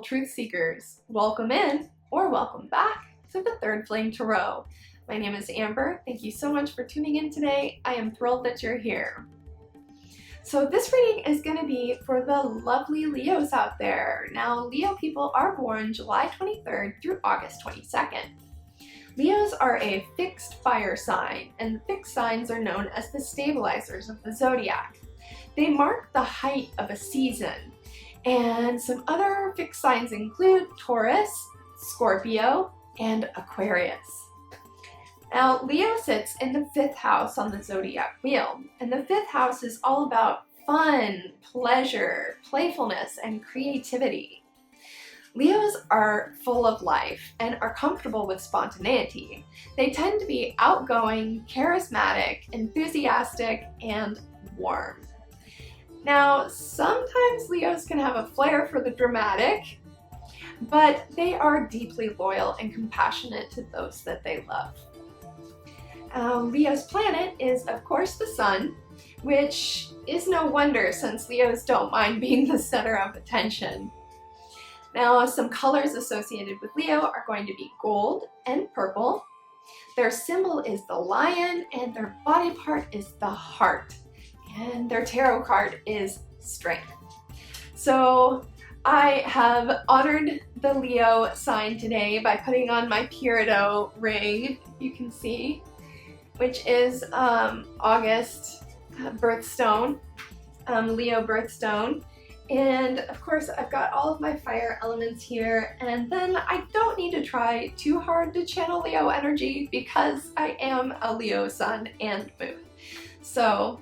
truth seekers. Welcome in or welcome back to the Third Flame Tarot. My name is Amber. Thank you so much for tuning in today. I am thrilled that you're here. So this reading is going to be for the lovely Leos out there. Now, Leo people are born July 23rd through August 22nd. Leos are a fixed fire sign, and the fixed signs are known as the stabilizers of the zodiac. They mark the height of a season, and some other fixed signs include Taurus, Scorpio, and Aquarius. Now, Leo sits in the 5th house on the zodiac wheel, and the 5th house is all about fun, pleasure, playfulness, and creativity. Leos are full of life and are comfortable with spontaneity. They tend to be outgoing, charismatic, enthusiastic, and warm. Now, sometimes Leos can have a flair for the dramatic, but they are deeply loyal and compassionate to those that they love. Leo's planet is, of course, the Sun, which is no wonder since Leos don't mind being the center of attention. Now, some colors associated with Leo are going to be gold and purple. Their symbol is the lion, and their body part is the heart. And their tarot card is strength. So I have honored the Leo sign today by putting on my Peridot ring, you can see, which is August birthstone, Leo birthstone. And of course I've got all of my fire elements here, and then I don't need to try too hard to channel Leo energy because I am a Leo sun and moon. So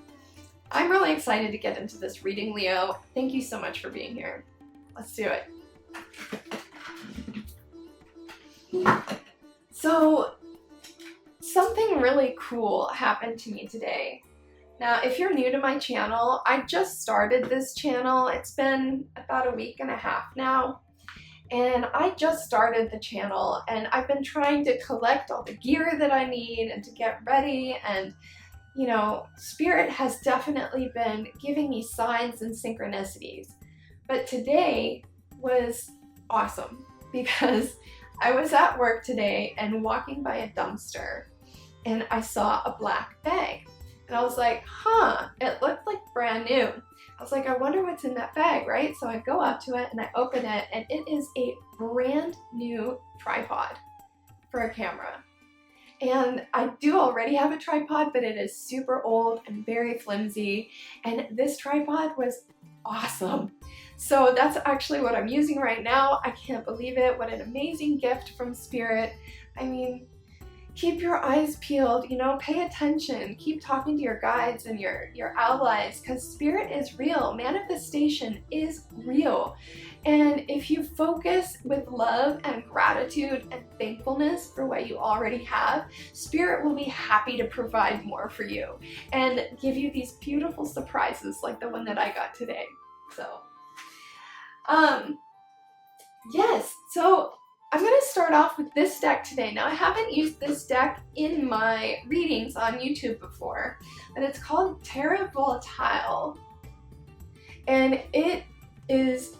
I'm really excited to get into this reading, Leo. Thank you so much for being here. Let's do it. So something really cool happened to me today. Now, if you're new to my channel, I just started this channel. It's been about a week and a half now. And I just started the channel, and I've been trying to collect all the gear that I need and to get ready. And, you know, Spirit has definitely been giving me signs and synchronicities. But today was awesome because I was at work today and walking by a dumpster, and I saw a black bag. And I was like, huh, it looked like brand new. I was like, I wonder what's in that bag, right? So I go up to it and I open it, and it is a brand new tripod for a camera. And I do already have a tripod, but it is super old and very flimsy. And this tripod was awesome. So that's actually what I'm using right now. I can't believe it. What an amazing gift from Spirit. I mean, keep your eyes peeled, you know, pay attention, keep talking to your guides and your allies, because Spirit is real. Manifestation is real. And if you focus with love and gratitude and thankfulness for what you already have, Spirit will be happy to provide more for you and give you these beautiful surprises like the one that I got today. So, yes, so I'm going to start off with this deck today. Now, I haven't used this deck in my readings on YouTube before, but it's called Terra Volatile, and it is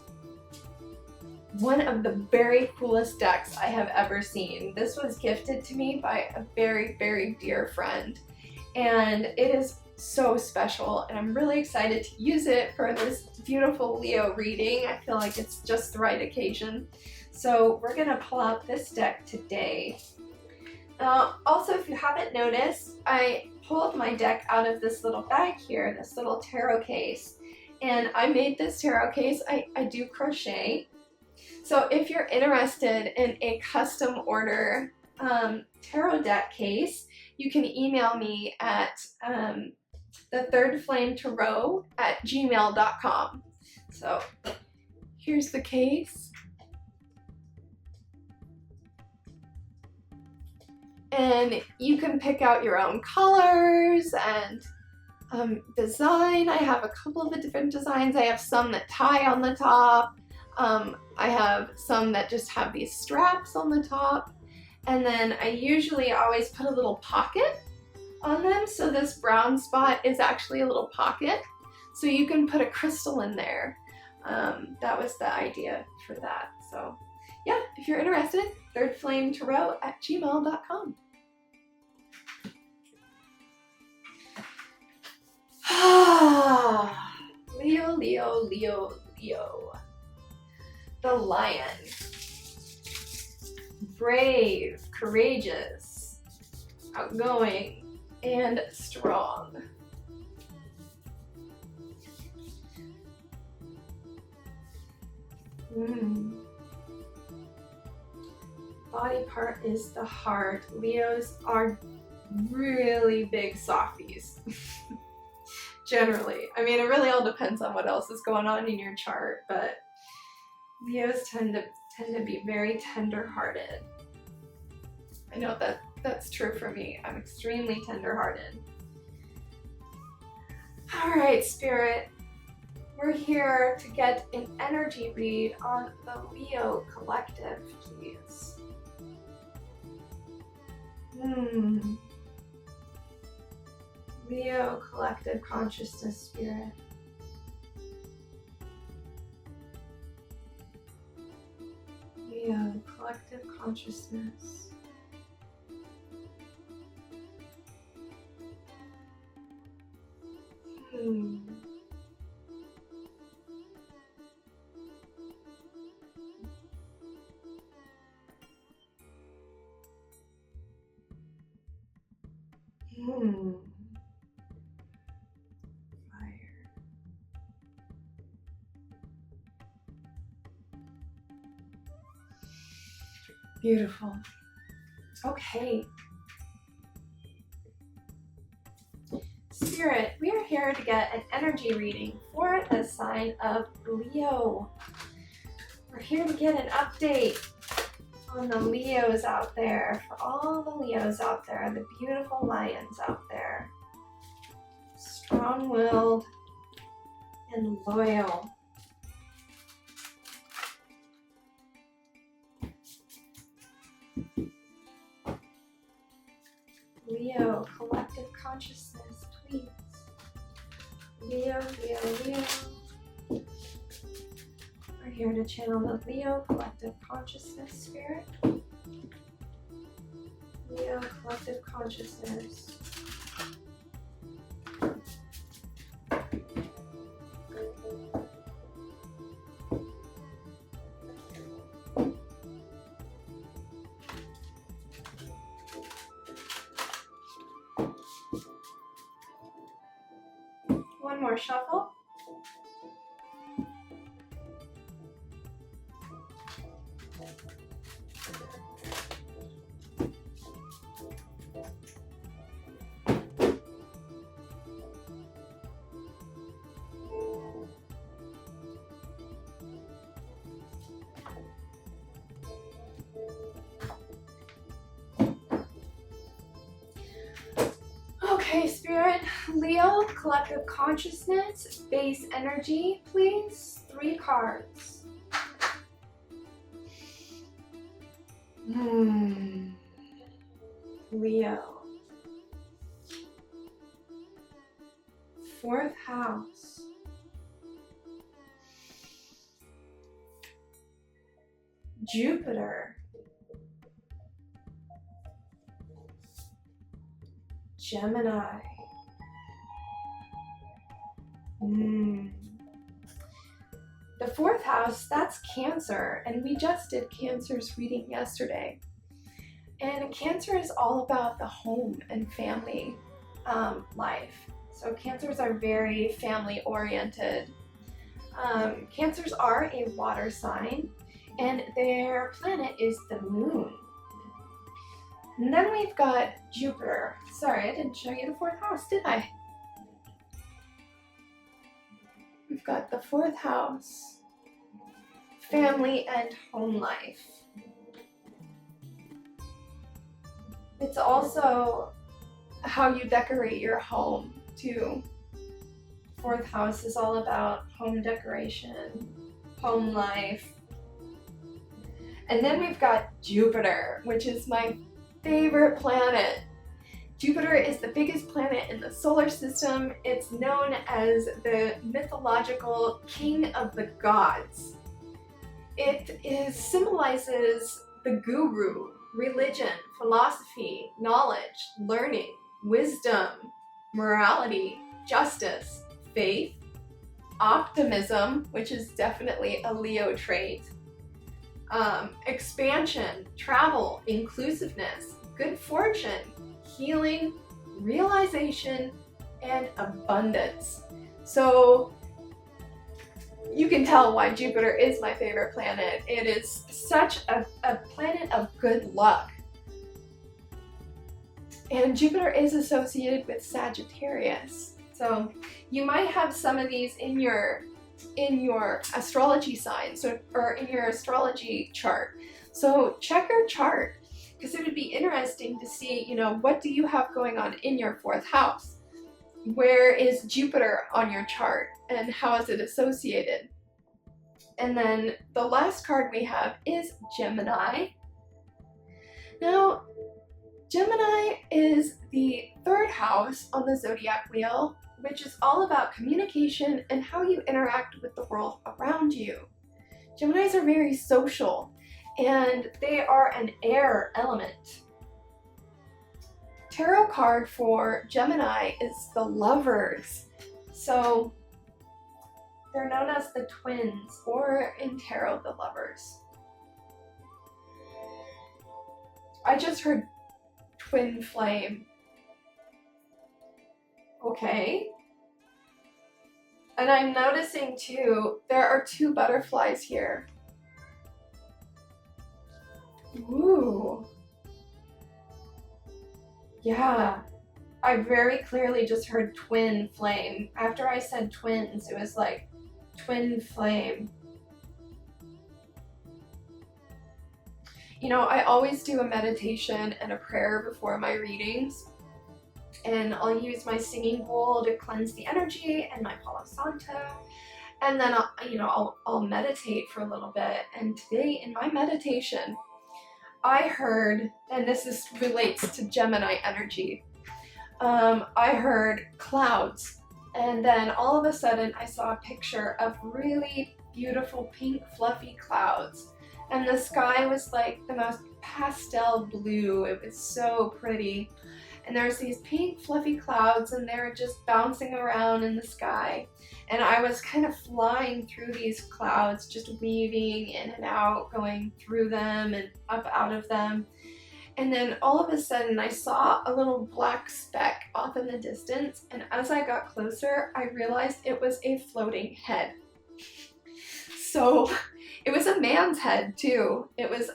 one of the very coolest decks I have ever seen. This was gifted to me by a very, very dear friend, and it is so special, and I'm really excited to use it for this beautiful Leo reading. I feel like it's just the right occasion. So we're going to pull out this deck today. Also, if you haven't noticed, I pulled my deck out of this little bag here, this little tarot case. And I made this tarot case. I do crochet. So if you're interested in a custom order tarot deck case, you can email me at thethirdflametarot@gmail.com. So here's the case. And you can pick out your own colors and design. I have a couple of the different designs. I have some that tie on the top. I have some that just have these straps on the top. And then I usually always put a little pocket on them. So this brown spot is actually a little pocket. So you can put a crystal in there. That was the idea for that. So yeah, if you're interested, thirdflametarot@gmail.com. Leo, Leo, Leo, Leo. The lion. Brave, courageous, outgoing, and strong. Body part is the heart. Leos are really big softies. Generally. I mean, it really all depends on what else is going on in your chart, but Leos tend to be very tender-hearted. I know that's true for me. I'm extremely tender-hearted. All right, Spirit. We're here to get an energy read on the Leo collective, please. Leo collective consciousness, Spirit. Leo collective consciousness. Fire. Beautiful. Okay. Spirit, we are here to get an energy reading for the sign of Leo. We're here to get an update on the Leos out there, for all the Leos out there, the beautiful lions out there. Strong-willed and loyal. Leo, collective consciousness, please. Leo, Leo, Leo. We're here to channel the Leo collective consciousness, Spirit. Leo collective consciousness. One more shuffle. Okay, Spirit, Leo, collective consciousness, base energy, please. 3 cards. Leo. 4th house. Jupiter. Gemini. The 4th house, that's Cancer, and we just did Cancer's reading yesterday. And Cancer is all about the home and family life. So Cancers are very family oriented. Cancers are a water sign, and their planet is the moon. And then we've got Jupiter. Sorry, I didn't show you the 4th house, did I? We've got the 4th house, family and home life. It's also how you decorate your home, too. 4th house is all about home decoration, home life. And then we've got Jupiter, which is my favorite planet. Jupiter is the biggest planet in the solar system. It's known as the mythological king of the gods. symbolizes the guru, religion, philosophy, knowledge, learning, wisdom, morality, justice, faith, optimism, which is definitely a Leo trait, expansion, travel, inclusiveness, good fortune, healing, realization, and abundance. So you can tell why Jupiter is my favorite planet. It is such a planet of good luck. And Jupiter is associated with Sagittarius. So you might have some of these in your astrology signs or in your astrology chart. So check your chart, because it would be interesting to see, you know, what do you have going on in your 4th house? Where is Jupiter on your chart and how is it associated? And then the last card we have is Gemini. Now, Gemini is the 3rd house on the zodiac wheel, which is all about communication and how you interact with the world around you. Geminis are very social, and they are an air element. Tarot card for Gemini is the Lovers. So they're known as the twins, or in tarot, the lovers. I just heard twin flame. Okay. And I'm noticing too, there are 2 butterflies here. Ooh. Yeah. I very clearly just heard twin flame. After I said twins, it was like twin flame. You know, I always do a meditation and a prayer before my readings. And I'll use my singing bowl to cleanse the energy and my Palo Santo. And then I'll meditate for a little bit. And today in my meditation, I heard, and this relates to Gemini energy, I heard clouds. And then all of a sudden I saw a picture of really beautiful pink fluffy clouds. And the sky was like the most pastel blue. It was so pretty. And there's these pink fluffy clouds and they're just bouncing around in the sky. And I was kind of flying through these clouds, just weaving in and out, going through them and up out of them. And then all of a sudden I saw a little black speck off in the distance. And as I got closer, I realized it was a floating head. So it was a man's head too. It was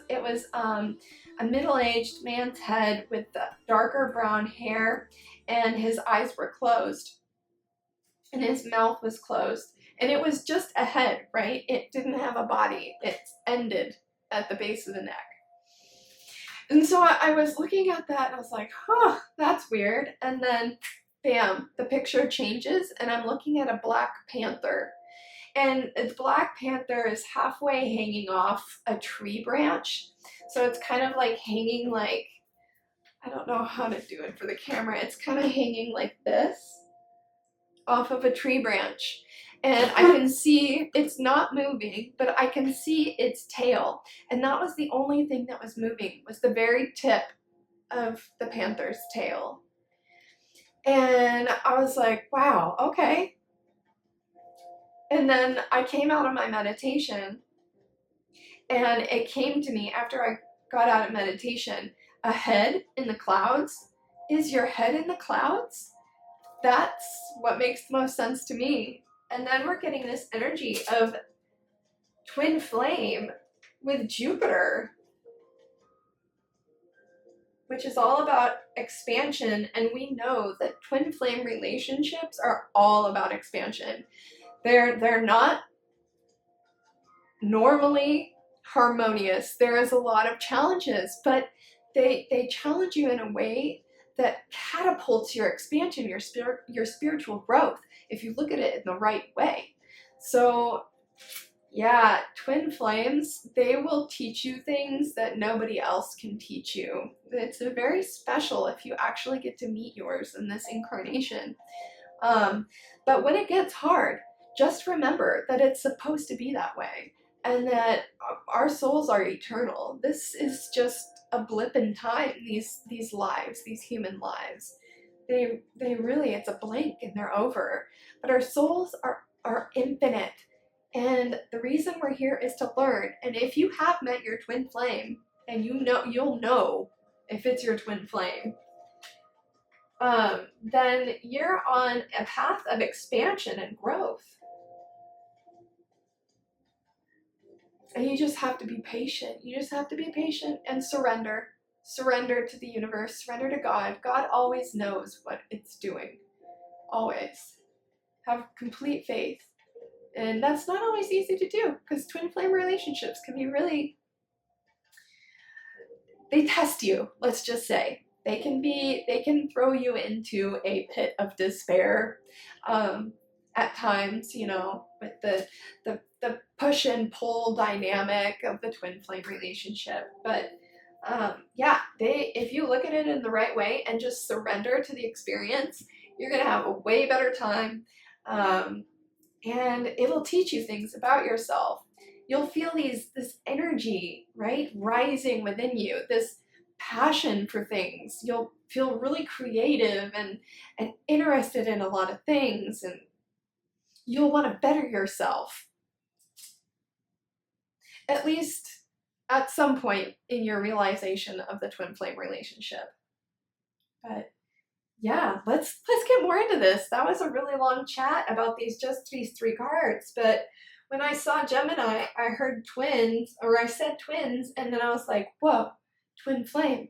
a middle-aged man's head with the darker brown hair, and his eyes were closed and his mouth was closed, and it was just a head, right? It didn't have a body. It ended at the base of the neck. And so I was looking at that and I was like, huh, that's weird. And then bam, the picture changes and I'm looking at a black panther. And the black panther is halfway hanging off a tree branch. So it's kind of like hanging like, I don't know how to do it for the camera. It's kind of hanging like this off of a tree branch. And I can see it's not moving, but I can see its tail. And that was the only thing that was moving, was the very tip of the panther's tail. And I was like, wow, okay. And then I came out of my meditation and it came to me after I got out of meditation, a head in the clouds. Is your head in the clouds? That's what makes the most sense to me. And then we're getting this energy of twin flame with Jupiter, which is all about expansion. And we know that twin flame relationships are all about expansion. They're not normally harmonious. There is a lot of challenges, but they challenge you in a way that catapults your expansion, your spiritual growth, if you look at it in the right way. So yeah, twin flames, they will teach you things that nobody else can teach you. It's very special if you actually get to meet yours in this incarnation. But when it gets hard, just remember that it's supposed to be that way. and that our souls are eternal. This is just a blip in time, these lives, these human lives. They really, it's a blink and they're over. But our souls are infinite. And the reason we're here is to learn. And if you have met your twin flame, and you'll know if it's your twin flame, then you're on a path of expansion and growth. And you just have to be patient. You just have to be patient and surrender. Surrender to the universe, surrender to God. God always knows what it's doing. Always. Have complete faith. And that's not always easy to do, because twin flame relationships can be really, they test you, let's just say. They can throw you into a pit of despair at times, you know, with the push and pull dynamic of the twin flame relationship. But yeah, if you look at it in the right way and just surrender to the experience, you're gonna have a way better time, and it'll teach you things about yourself. You'll feel this energy, right, rising within you, this passion for things. You'll feel really creative and interested in a lot of things, and you'll want to better yourself, at least at some point in your realization of the twin flame relationship. But yeah, let's get more into this. That was a really long chat about these 3 cards, but when I saw Gemini, I heard twins, or I said twins, and then I was like, whoa, twin flame.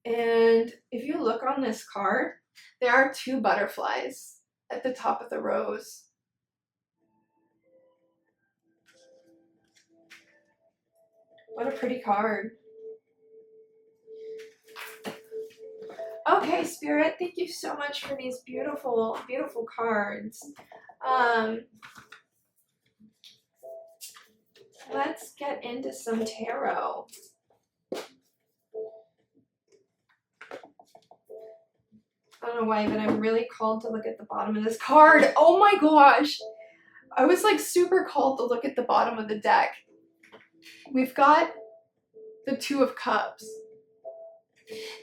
And if you look on this card, there are 2 butterflies at the top of the rose. What a pretty card. Okay, Spirit, thank you so much for these beautiful, beautiful cards. Let's get into some tarot. I don't know why, but I'm really called to look at the bottom of this card. Oh my gosh! I was like super called to look at the bottom of the deck. We've got the 2 of Cups.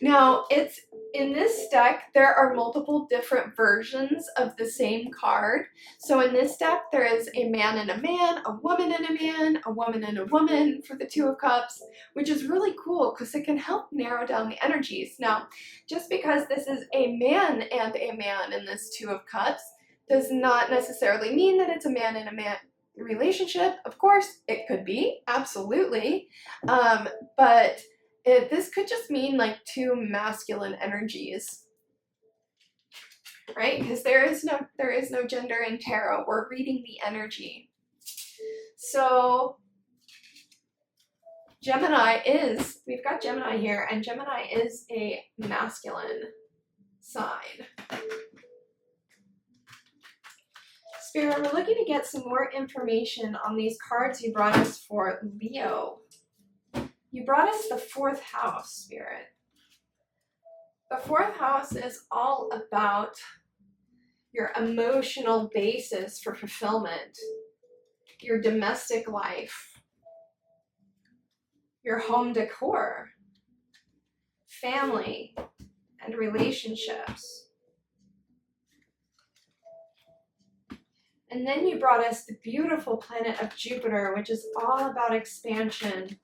Now, it's in this deck, there are multiple different versions of the same card. So in this deck, there is a man and a man, a woman and a man, a woman and a woman for the 2 of Cups, which is really cool because it can help narrow down the energies. Now, just because this is a man and a man in this 2 of Cups does not necessarily mean that it's a man and a man relationship. Of course, it could be, absolutely, but this could just mean like 2 masculine energies, right? Because there is no gender in tarot. We're reading the energy. So we've got Gemini here, and Gemini is a masculine sign. Spirit, we're looking to get some more information on these cards you brought us for Leo. You brought us the 4th house, Spirit. The 4th house is all about your emotional basis for fulfillment, your domestic life, your home decor, family, and relationships. And then you brought us the beautiful planet of Jupiter, which is all about expansion.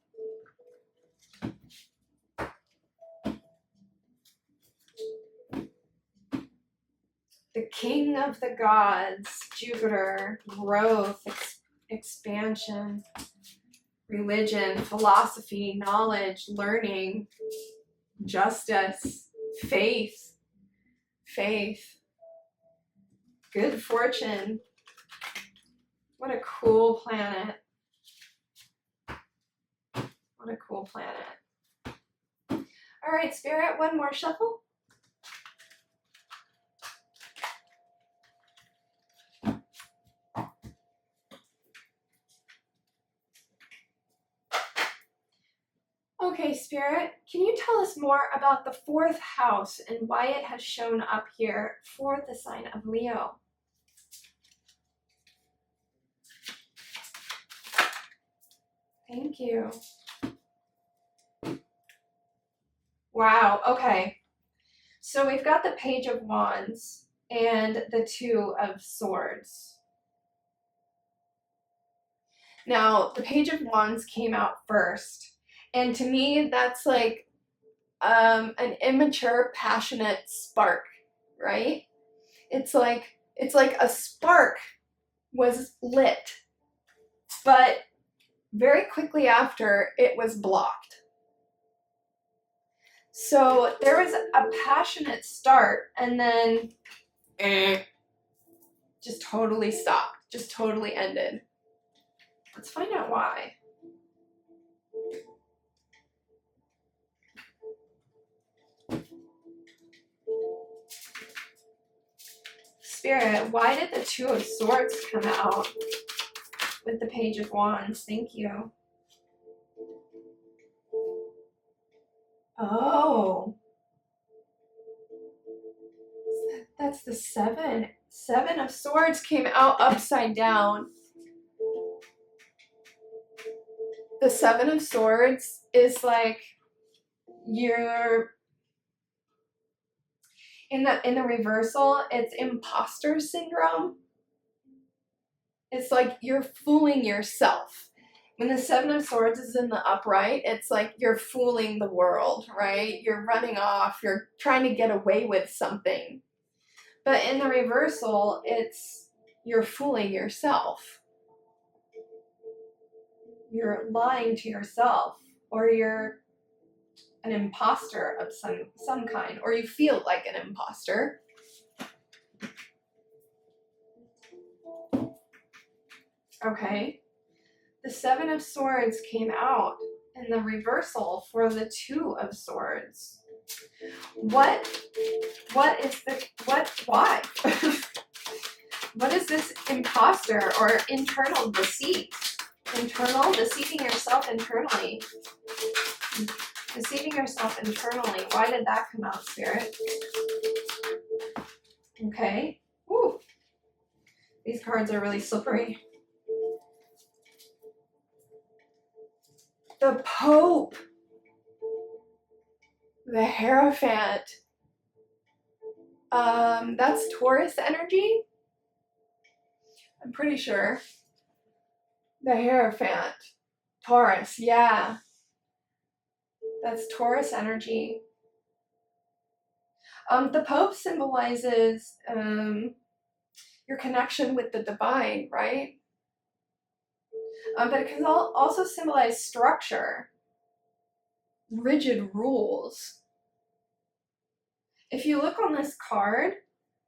The king of the gods, Jupiter, growth, expansion, religion, philosophy, knowledge, learning, justice, faith, good fortune. What a cool planet. What a cool planet. All right, Spirit, one more shuffle. Okay, Spirit, can you tell us more about the 4th house and why it has shown up here for the sign of Leo? Thank you. Wow, okay. So we've got the Page of Wands and the Two of Swords. Now, the Page of Wands came out first, and to me, that's like an immature, passionate spark, right? It's like a spark was lit, but very quickly after, it was blocked. So there was a passionate start, and then just totally stopped, just totally ended. Let's find out why. Spirit, why did the Two of Swords come out with the Page of Wands? Thank you. Oh. That's the Seven. Seven of Swords came out upside down. The Seven of Swords is like you're in the reversal, it's imposter syndrome. It's like you're fooling yourself. When the Seven of Swords is in the upright, it's like you're fooling the world, right? You're running off, you're trying to get away with something. But in the reversal, it's you're fooling yourself. You're lying to yourself, or you're an imposter of some kind, or you feel like an imposter. Okay. The Seven of Swords came out in the reversal for the Two of Swords. Why? What is this imposter or internal deceit? Internal, deceiving yourself internally. Deceiving yourself internally. Why did that come out, Spirit? Okay. Woo. These cards are really slippery. The Pope. The Hierophant. That's Taurus energy? I'm pretty sure. The Hierophant. Taurus, yeah. That's Taurus energy. The Pope symbolizes your connection with the divine, right? But it can also symbolize structure, rigid rules. If you look on this card,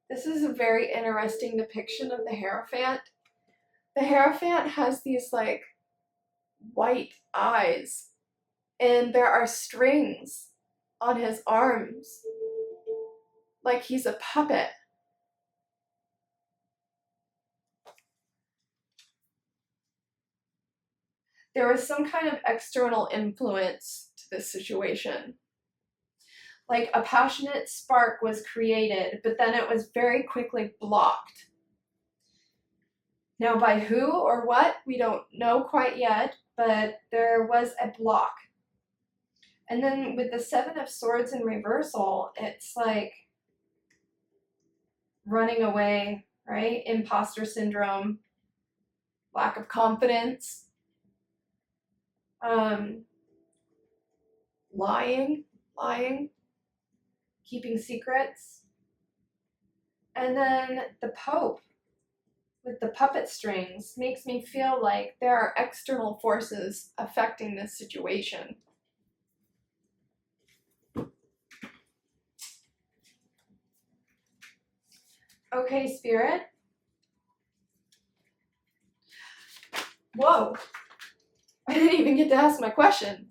this is a very interesting depiction of the Hierophant. The Hierophant has these like white eyes, and there are strings on his arms, like he's a puppet. There was some kind of external influence to this situation. Like a passionate spark was created, but then it was very quickly blocked. Now by who or what, we don't know quite yet, but there was a block. And then with the Seven of Swords in reversal, it's like running away, right? Imposter syndrome, lack of confidence, lying, keeping secrets. And then the Pope with the puppet strings makes me feel like there are external forces affecting this situation. Okay, Spirit. Whoa. I didn't even get to ask my question.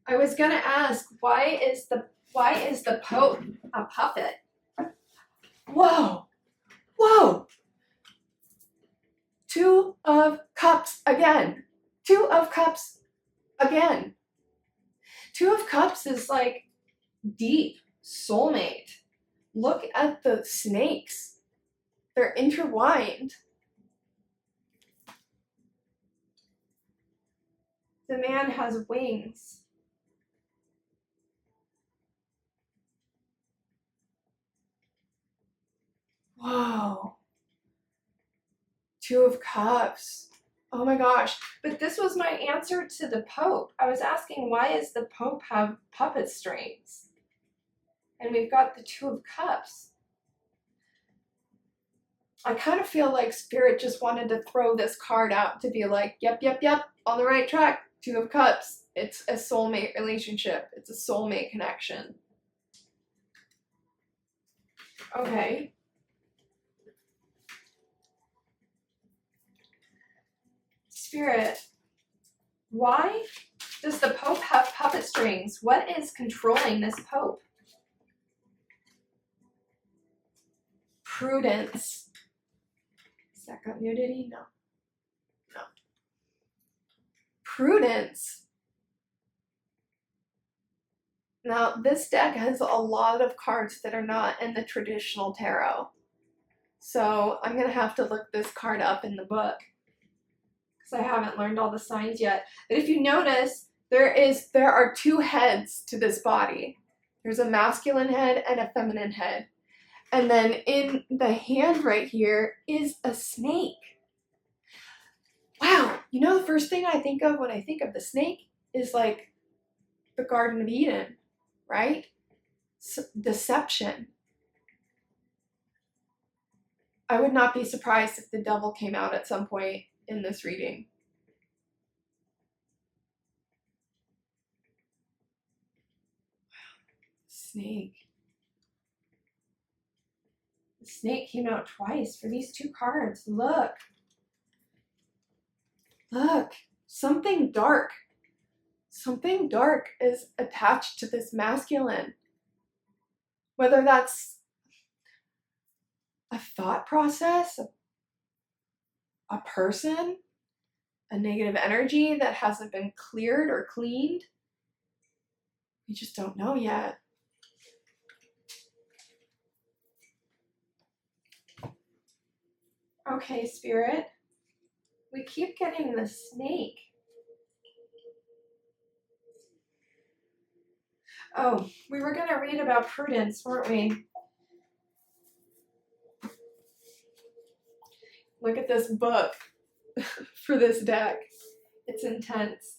I was gonna ask, why is the Pope a puppet? Whoa. Whoa. Two of Cups again. Two of Cups again. Two of Cups is like deep, soulmate. Look at the snakes. They're intertwined. The man has wings. Whoa. Two of Cups. Oh my gosh. But this was my answer to the Pope. I was asking, why does the Pope have puppet strings? And we've got the Two of Cups. I kind of feel like Spirit just wanted to throw this card out to be like, yep, on the right track. Two of Cups. It's a soulmate relationship. It's a soulmate connection. Okay. Spirit, why does the Pope have puppet strings? What is controlling this Pope? Prudence. Is that got nudity? No. No. Prudence. Now, this deck has a lot of cards that are not in the traditional tarot. So I'm going to have to look this card up in the book, because I haven't learned all the signs yet. But if you notice, there are two heads to this body. There's a masculine head and a feminine head. And then in the hand right here is a snake. Wow, you know the first thing I think of when I think of the snake is like the Garden of Eden, right? Deception. I would not be surprised if the devil came out at some point in this reading. Snake. The snake came out twice for these two cards. Look. Look. Something dark. Something dark is attached to this masculine. Whether that's a thought process, a person, a negative energy that hasn't been cleared or cleaned. We just don't know yet. Okay, Spirit. We keep getting the snake. Oh, we were going to read about Prudence, weren't we? Look at this book for this deck. It's intense.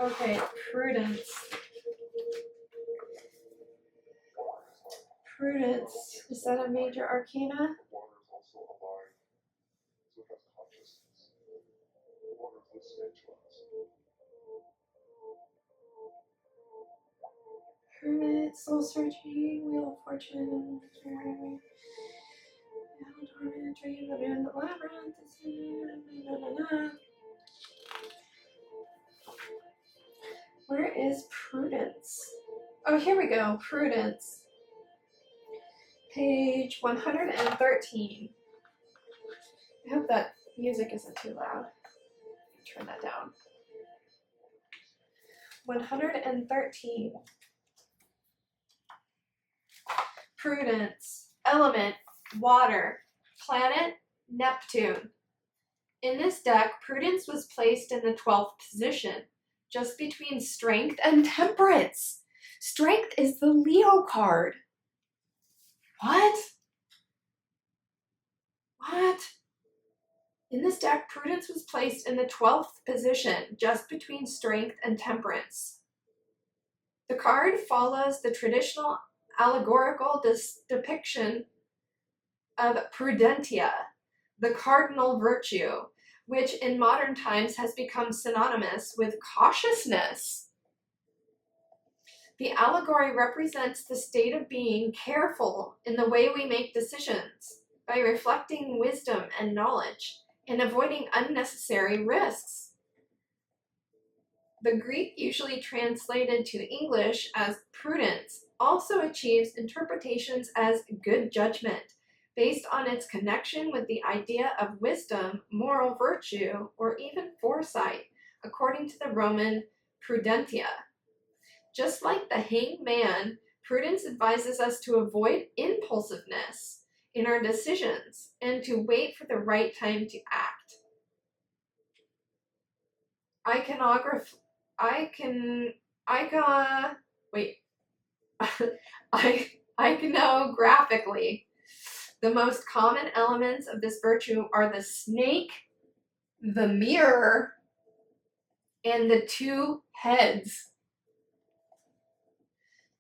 Okay, Prudence. Prudence. Is that a major arcana? Hermit, soul searching, wheel of fortune, dream, the labyrinth. Where is Prudence? Oh, here we go. Prudence. Page 113. I hope that music isn't too loud. Turn that down. 113. Prudence. Element, water. Planet, Neptune. In this deck, Prudence was placed in the 12th position, just between Strength and Temperance. Strength is the Leo card. What? What? In this deck, Prudence was placed in the 12th position, just between Strength and Temperance. The card follows the traditional allegorical depiction of prudentia, the cardinal virtue, which in modern times has become synonymous with cautiousness. The allegory represents the state of being careful in the way we make decisions, by reflecting wisdom and knowledge, and avoiding unnecessary risks. The Greek, usually translated to English as prudence, also achieves interpretations as good judgment, based on its connection with the idea of wisdom, moral virtue, or even foresight, according to the Roman prudentia. Just like the hanged man, Prudence advises us to avoid impulsiveness in our decisions and to wait for the right time to act. iconograph, I can, I got, wait, iconographically, the most common elements of this virtue are the snake, the mirror, and the two heads.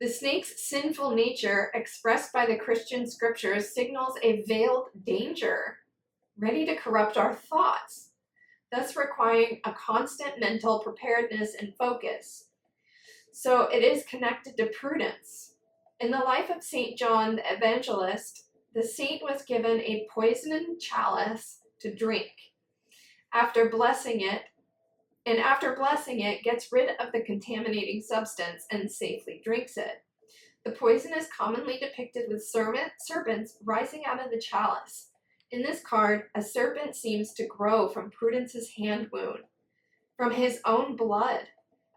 The snake's sinful nature, expressed by the Christian scriptures, signals a veiled danger, ready to corrupt our thoughts, thus requiring a constant mental preparedness and focus. So it is connected to prudence. In the life of St. John the Evangelist, the saint was given a poisoned chalice to drink. After blessing it, gets rid of the contaminating substance and safely drinks it. The poison is commonly depicted with serpents rising out of the chalice. In this card, a serpent seems to grow from Prudence's hand wound, from his own blood,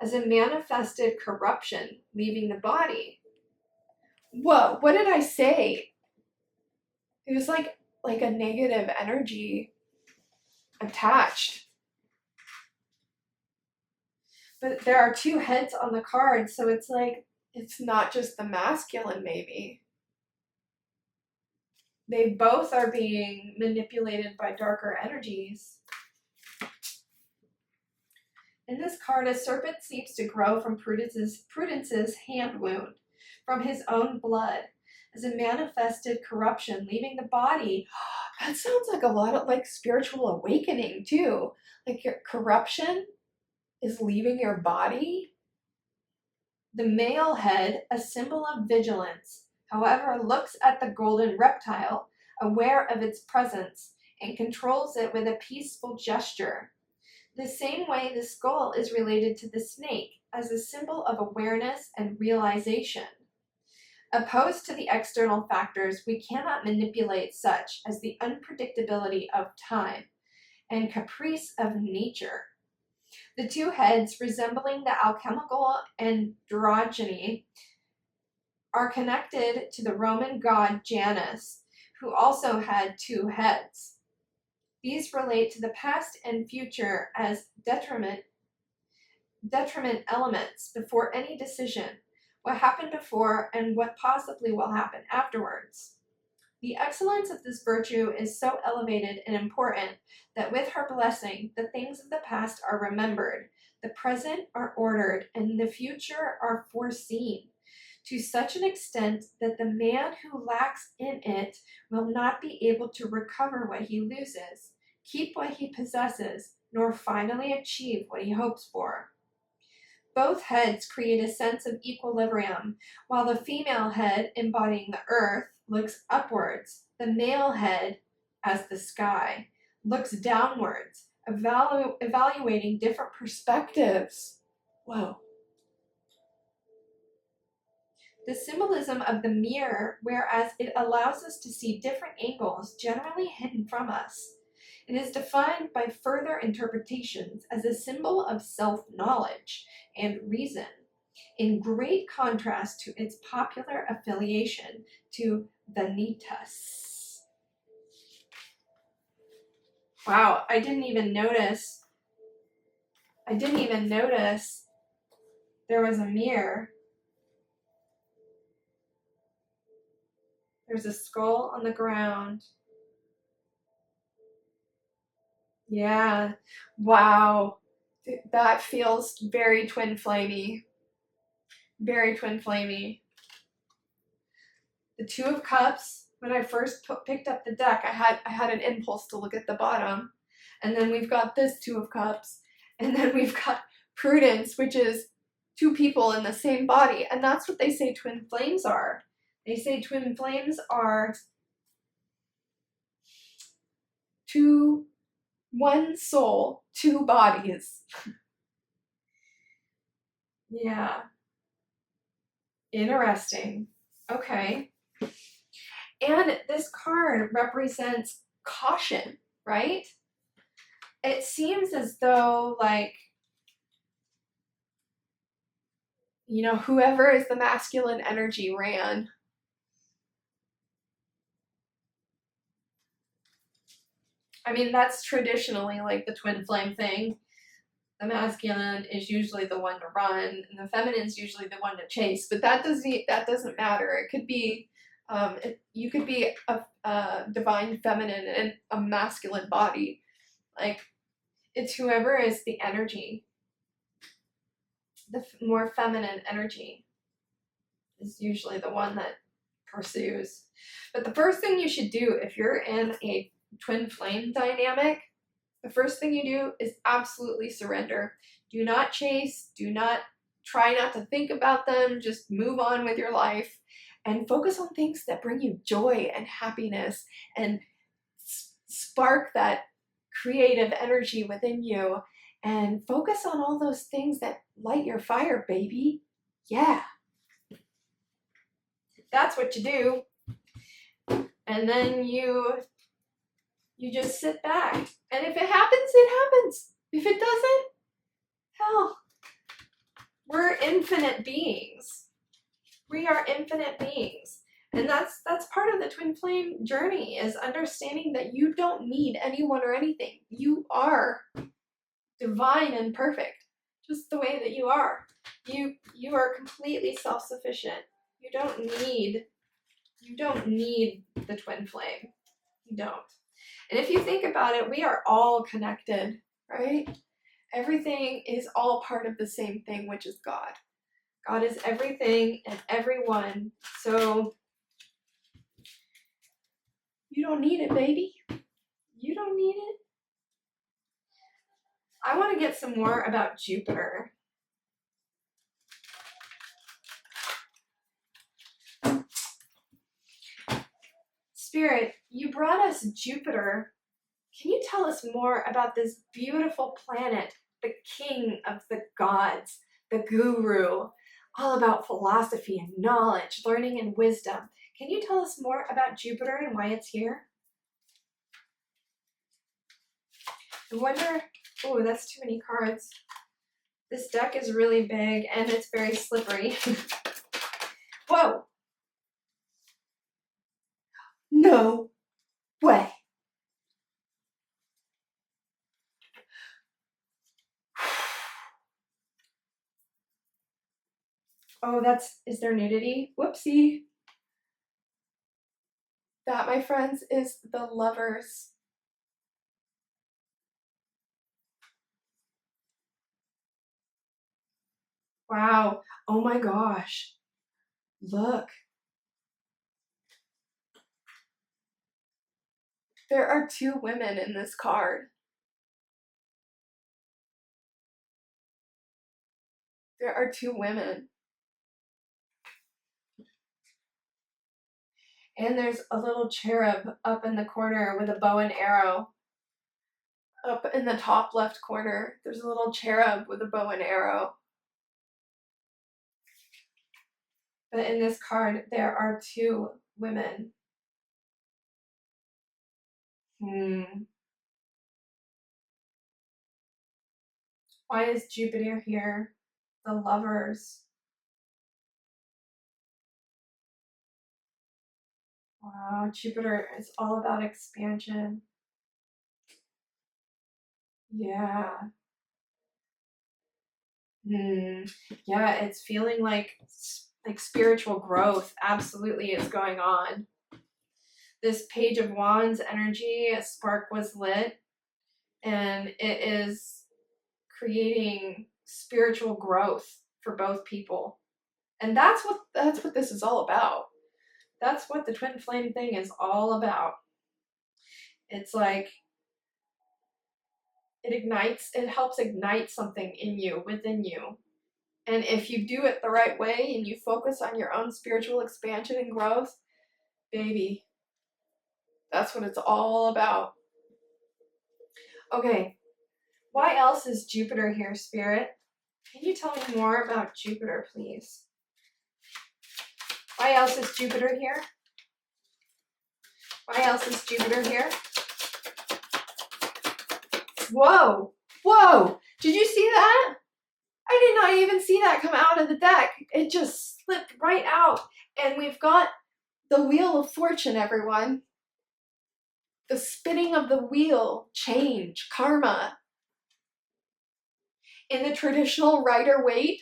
as a manifested corruption leaving the body. Whoa, what did I say? It was like a negative energy attached. But there are two heads on the card, so it's like, it's not just the masculine, maybe. They both are being manipulated by darker energies. In this card, a serpent seems to grow from Prudence's hand wound, from his own blood, as a manifested corruption leaving the body. That sounds like a lot of like spiritual awakening too. Like your corruption is leaving your body. The male head, a symbol of vigilance, however, looks at the golden reptile, aware of its presence, and controls it with a peaceful gesture. The same way the skull is related to the snake as a symbol of awareness and realization. Opposed to the external factors, we cannot manipulate such as the unpredictability of time and caprice of nature. The two heads, resembling the alchemical androgyny, are connected to the Roman god Janus, who also had two heads. These relate to the past and future as detriment elements before any decision, what happened before and what possibly will happen afterwards. The excellence of this virtue is so elevated and important that with her blessing, the things of the past are remembered, the present are ordered, and the future are foreseen, to such an extent that the man who lacks in it will not be able to recover what he loses, keep what he possesses, nor finally achieve what he hopes for. Both heads create a sense of equilibrium. While the female head, embodying the earth, looks upwards, the male head, as the sky, looks downwards, evaluating different perspectives. Whoa. The symbolism of the mirror, whereas it allows us to see different angles generally hidden from us, it is defined by further interpretations as a symbol of self-knowledge and reason, in great contrast to its popular affiliation to Vanitas. Wow, I didn't even notice there was a mirror. There's a skull on the ground. Yeah, wow. That feels very twin flamey. Very twin flamey. The Two of Cups, when I first picked up the deck, I had an impulse to look at the bottom. And then we've got this Two of Cups. And then we've got Prudence, which is two people in the same body. And that's what they say twin flames are. They say twin flames are one soul, two bodies. Yeah. Interesting. Okay. And this card represents caution, right? It seems as though, like, you know, whoever is the masculine energy ran. I mean, that's traditionally like the twin flame thing. The masculine is usually the one to run, and the feminine is usually the one to chase. But that doesn't matter. It could be, you could be a divine feminine and a masculine body. Like, it's whoever is the energy. The more feminine energy is usually the one that pursues. But the first thing you should do if you're in a twin flame dynamic, the first thing you do is absolutely surrender. Do not chase. Do not try not to think about them. Just move on with your life and focus on things that bring you joy and happiness and spark that creative energy within you, and focus on all those things that light your fire, baby. Yeah. That's what you do. And then you just sit back. And if it happens, it happens. If it doesn't, hell, we're infinite beings. We are infinite beings. And that's part of the twin flame journey, is understanding that you don't need anyone or anything. You are divine and perfect, just the way that you are. You are completely self-sufficient. You don't need the twin flame. You don't. And if you think about it, we are all connected, right? Everything is all part of the same thing, which is God. God is everything and everyone. So you don't need it, baby. You don't need it. I want to get some more about Jupiter. Spirit, you brought us Jupiter. Can you tell us more about this beautiful planet, the king of the gods, the guru, all about philosophy and knowledge, learning and wisdom? Can you tell us more about Jupiter and why it's here? I wonder, oh, that's too many cards. This deck is really big and it's very slippery. Whoa. No way. Oh, is there nudity? Whoopsie. That, my friends, is the Lovers. Wow. Oh my gosh. Look. There are two women in this card. There are two women. And there's a little cherub up in the corner with a bow and arrow. Up in the top left corner, there's a little cherub with a bow and arrow. But in this card, there are two women. Why is Jupiter here? The Lovers. Wow, Jupiter is all about expansion. Yeah. Yeah, it's feeling like spiritual growth absolutely is going on. This Page of Wands energy, a spark was lit, and it is creating spiritual growth for both people. And that's what this is all about. That's what the twin flame thing is all about. It's like it helps ignite something in you, within you. And if you do it the right way and you focus on your own spiritual expansion and growth, baby, that's what it's all about. Okay, why else is Jupiter here, Spirit? Can you tell me more about Jupiter, please? Why else is Jupiter here? Why else is Jupiter here? Whoa! Whoa! Did you see that? I did not even see that come out of the deck. It just slipped right out. And we've got the Wheel of Fortune, everyone. The spinning of the wheel, change, karma. In the traditional Rider-Waite,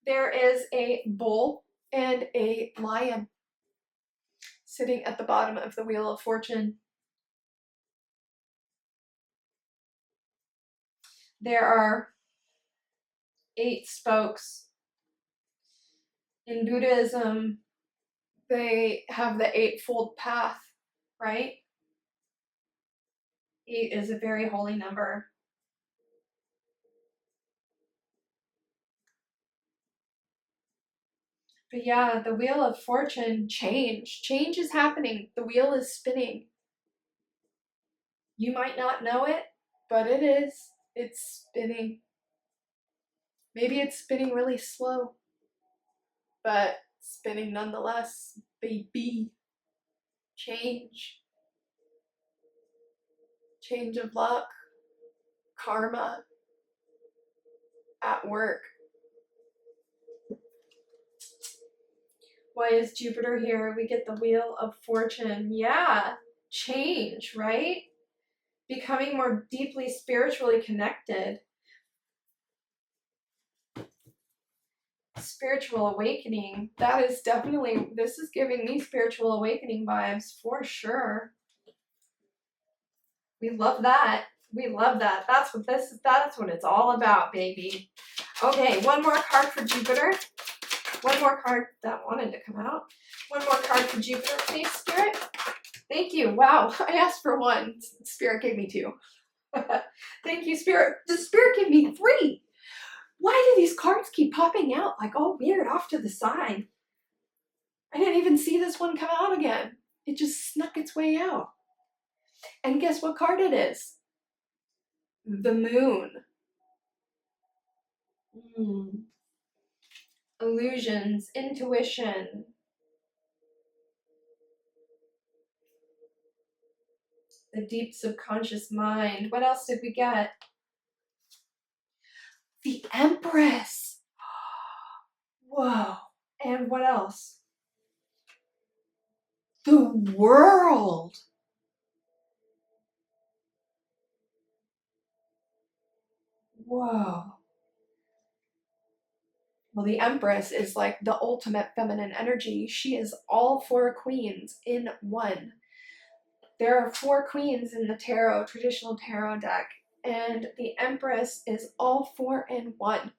there is a bull and a lion sitting at the bottom of the Wheel of Fortune. There are 8 spokes. In Buddhism, they have the Eightfold Path, right? 8 is a very holy number. But yeah, the Wheel of Fortune, change. Change is happening. The wheel is spinning. You might not know it, but it is. It's spinning. Maybe it's spinning really slow, but spinning nonetheless, baby. Change. Change of luck. Karma. At work. Why is Jupiter here? We get the Wheel of Fortune. Yeah, change, right? Becoming more deeply spiritually connected. Spiritual awakening. That is definitely, this is giving me spiritual awakening vibes for sure. We love that. We love that. That's what it's all about, baby. Okay, one more card for Jupiter. One more card that wanted to come out. One more card for Jupiter, please, Spirit. Thank you. Wow, I asked for 1. Spirit gave me 2. Thank you, Spirit. The Spirit gave me 3. Why do these cards keep popping out like all weird off to the side? I didn't even see this one come out again. It just snuck its way out. And guess what card it is? The Moon. Illusions, intuition. The deep subconscious mind. What else did we get? The Empress. Whoa. And what else? The World. Whoa. Well, the Empress is like the ultimate feminine energy. She is all 4 queens in one. There are 4 queens in the tarot, traditional tarot deck, and the Empress is all 4 in one.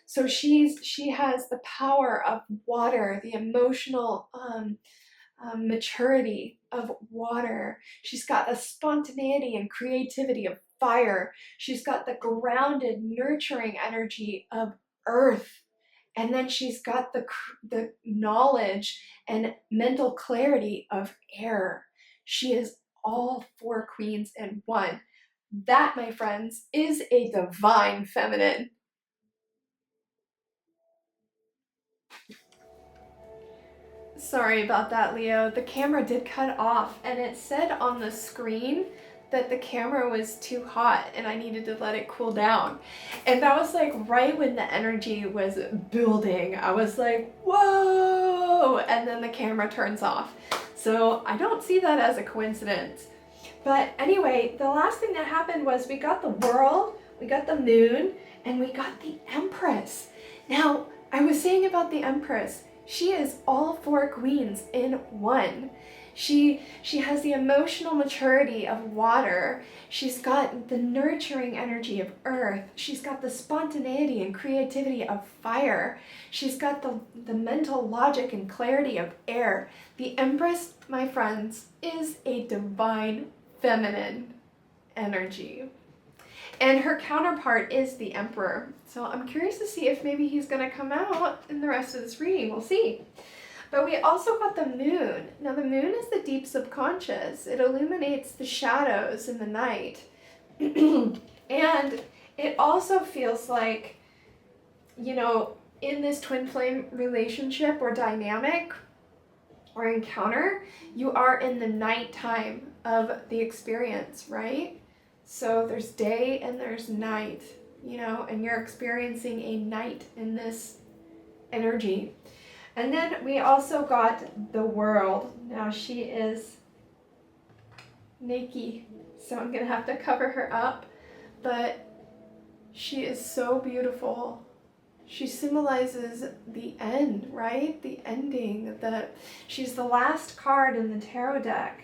So she has the power of water, the emotional maturity of water. She's got the spontaneity and creativity of fire. She's got the grounded, nurturing energy of earth. And then she's got the knowledge and mental clarity of air. She is all 4 queens in one. That, my friends, is a divine feminine. Sorry about that, Leo. The camera did cut off, and it said on the screen that the camera was too hot and I needed to let it cool down. And that was like right when the energy was building. I was like, whoa! And then the camera turns off. So I don't see that as a coincidence. But anyway, the last thing that happened was we got the World, we got the Moon, and we got the Empress. Now, I was saying about the Empress, she is all 4 queens in one. She has the emotional maturity of water. She's got the nurturing energy of earth. She's got the spontaneity and creativity of fire. She's got the mental logic and clarity of air. The Empress, my friends, is a divine feminine energy. And her counterpart is the Emperor. So I'm curious to see if maybe he's going to come out in the rest of this reading. We'll see. But we also got the Moon. Now the Moon is the deep subconscious. It illuminates the shadows in the night. And it also feels like, you know, in this twin flame relationship or dynamic or encounter, you are in the nighttime of the experience, right? So there's day and there's night, you know, and you're experiencing a night in this energy. And then we also got the World. Now she is naked, so I'm gonna have to cover her up, but She is so beautiful. She symbolizes the end, right? The ending. She's the last card in the tarot deck.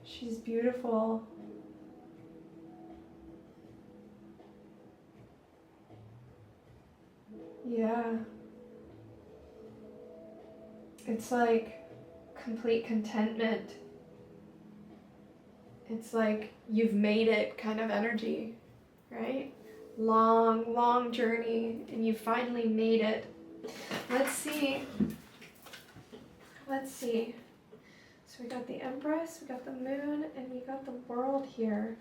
She's beautiful. Yeah. It's like complete contentment. It's like you've made it kind of energy, right? Long, long journey, and you finally made it. Let's see. Let's see. So we got the Empress, we got the Moon, and we got the World here.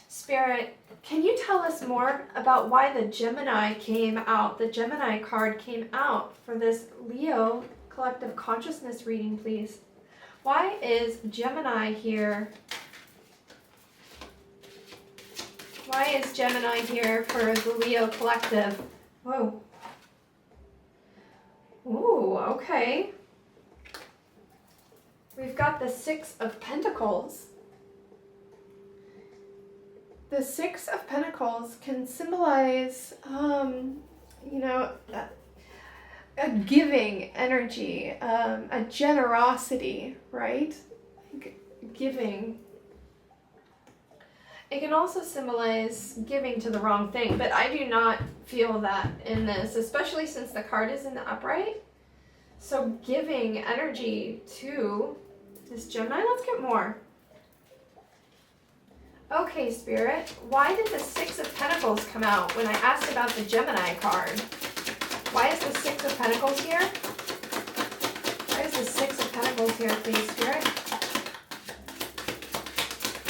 Spirit, can you tell us more about why the Gemini came out, the Gemini card came out for this Leo collective consciousness reading, please? Why is Gemini here? Why is Gemini here for the Leo collective? Whoa. Ooh, okay. We've got the Six of Pentacles. The Six of Pentacles can symbolize, a giving energy, a generosity, right? Giving. It can also symbolize giving to the wrong thing, but I do not feel that in this, especially since the card is in the upright. So giving energy to this Gemini. Let's get more. Okay, Spirit, why did the Six of Pentacles come out when I asked about the Gemini card? Why is the Six of Pentacles here? Why is the Six of Pentacles here, please, Spirit?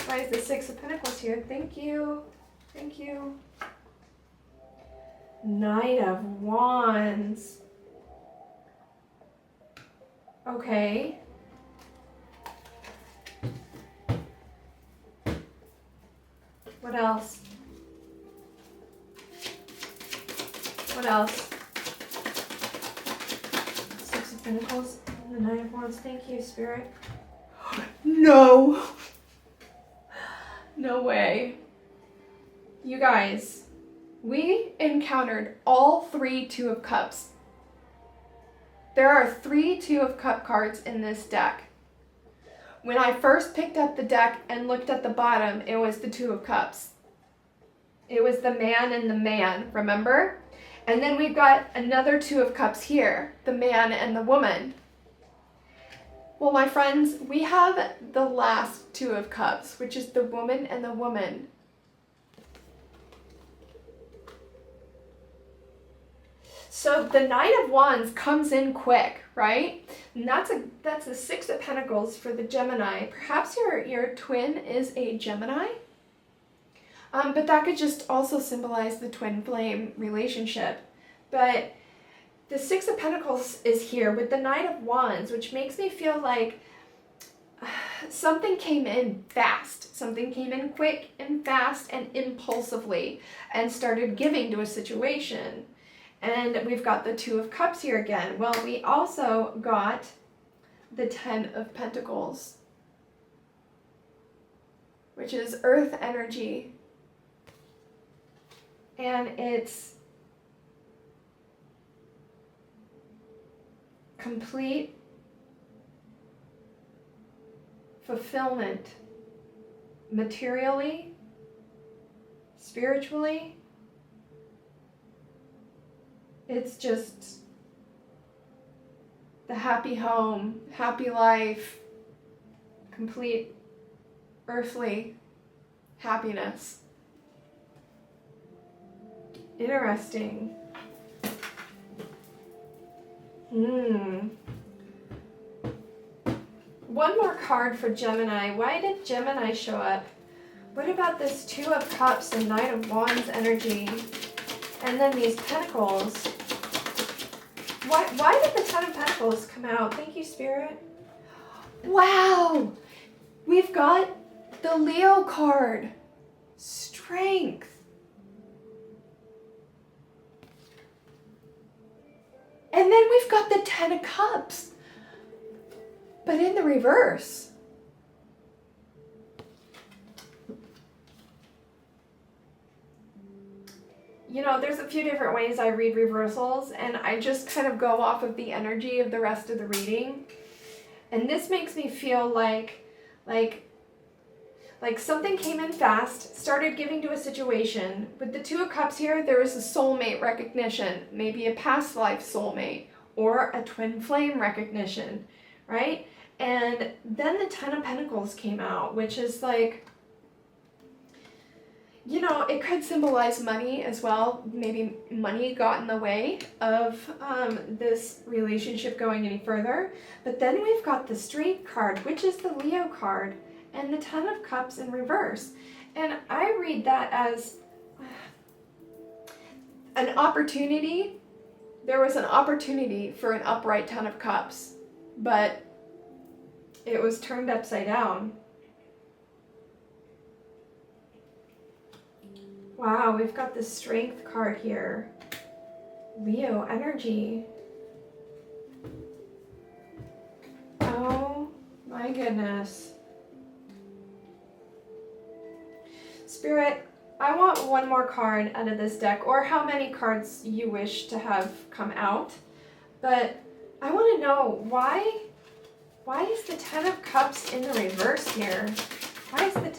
Why is the Six of Pentacles here? Thank you. Thank you. Knight of Wands. Okay. What else? What else? Six of Pentacles and the Knight of Wands. Thank you, Spirit. No. No way. You guys, we encountered all three Two of Cups. There are 3 Two of Cup cards in this deck. When I first picked up the deck and looked at the bottom, it was the Two of Cups. It was the man and the man, remember? And then we've got another Two of Cups here, the man and the woman. Well, my friends, we have the last Two of Cups, which is the woman and the woman. So the Knight of Wands comes in quick, right? And that's the Six of Pentacles for the Gemini. Perhaps your twin is a Gemini. But that could just also symbolize the twin flame relationship. But the Six of Pentacles is here with the Knight of Wands, which makes me feel like something came in fast. Something came in quick and fast and impulsively and started giving to a situation. And we've got the Two of Cups here again. Well, we also got the Ten of Pentacles, which is earth energy. And it's complete fulfillment materially, spiritually. It's just the happy home, happy life, complete earthly happiness. Interesting. One more card for Gemini. Why did Gemini show up? What about this Two of Cups and Knight of Wands energy? And then these Pentacles. Why did the Ten of Pentacles come out? Thank you, Spirit. Wow! We've got the Leo card. Strength. And then we've got the Ten of Cups. But in the reverse, you know, there's a few different ways I read reversals, and I just kind of go off of the energy of the rest of the reading. And this makes me feel like something came in fast, started giving to a situation. With the Two of Cups here, there is a soulmate recognition, maybe a past life soulmate, or a twin flame recognition, right? And then the Ten of Pentacles came out, which is like, you know, it could symbolize money as well. Maybe money got in the way of this relationship going any further. But then we've got the Strength card, which is the Leo card, and the Ten of Cups in reverse. And I read that as an opportunity. There was an opportunity for an upright Ten of Cups, but it was turned upside down. Wow, we've got the Strength card here. Leo energy. Oh my goodness. Spirit, I want one more card out of this deck, or how many cards you wish to have come out. But I want to know why is the Ten of Cups in the reverse here? Why is the